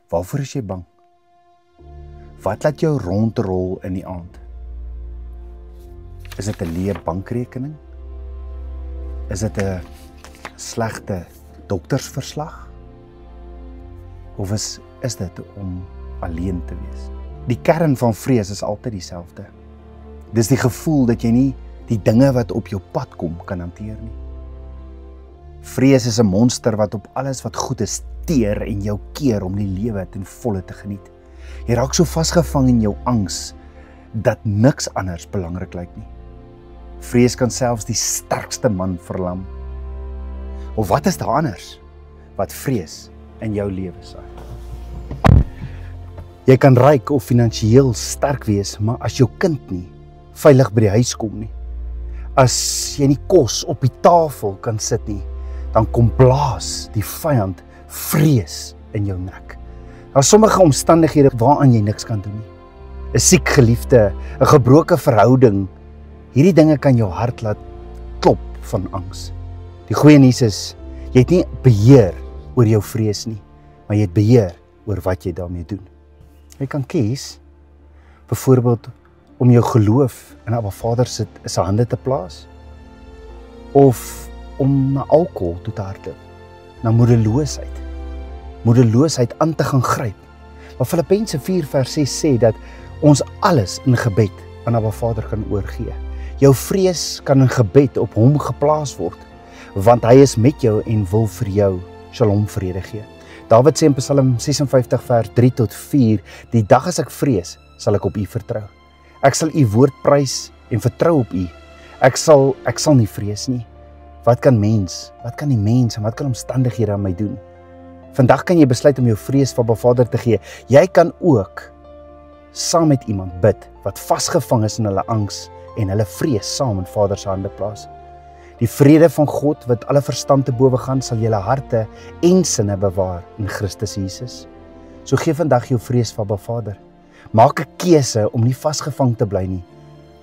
Waarvoor is jy bang? Wat laat jou rondrol in die aand? Is dit 'n leë bankrekening? Is dit 'n slegte doktersverslag? Of is dit om alleen te wees? Die kern van vrees is altyd dieselfde. Dis die gevoel dat jy nie die dinge wat op jou pad kom kan hanteer nie. Vrees is 'n monster wat op alles wat goed is teer en jou keer om die lewe ten volle te geniet. Jy raak so vasgevang in jou angs dat niks anders belangrik lyk nie. Vrees kan selfs die sterkste man verlam. Of wat is daar anders wat vrees in jou lewe saai? Jy kan ryk of finansiëel sterk wees, maar as jou kind nie veilig by die huis kom nie, as jy nie kos op die tafel kan sit nie, dan kom blaas die vyand vrees in jou nek. Daar is sommige omstandighede waaraan jy niks kan doen nie. 'n Siek geliefde, 'n gebroke verhouding, hierdie dinge kan jou hart laat klop van angs. Die goeie nuus is, jy het nie beheer oor jou vrees nie, maar jy het beheer oor wat jy daarmee doen. Jy kan kies, byvoorbeeld om jou geloof in Abba Vader se hande te plaas, of om na alkohol toe te hardloop, na moedeloosheid aan te gaan gryp. Maar Filippense 4:6 sê dat ons alles in gebed aan Abba Vader kan oorgee. Jou vrees kan in gebed op hom geplaas word, want hy is met jou en wil vir jou shalom vrede gee. Dawid sê in Psalm 56 vers 3-4, die dag as ek vrees, sal ek op u vertrou. Ek sal u woord prys en vertrou op u. Ek sal nie vrees nie. Wat kan die mens en wat kan omstandighede aan my doen? Vandag kan jy besluit om jou vrees vir Abba Vader te gee. Jy kan ook saam met iemand bid wat vasgevang is in hulle angs en hulle vrees saam in Vader se hande plaas. Die vrede van God wat alle verstand te bowe gaan, sal julle harte en sinne bewaar in Christus Jesus. So gee vandag jou vrees vir Abba Vader. Maak 'n keuse om nie vasgevang te bly nie,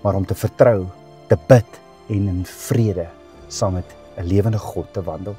maar om te vertrou, te bid en in vrede saam met 'n lewende God te wandel.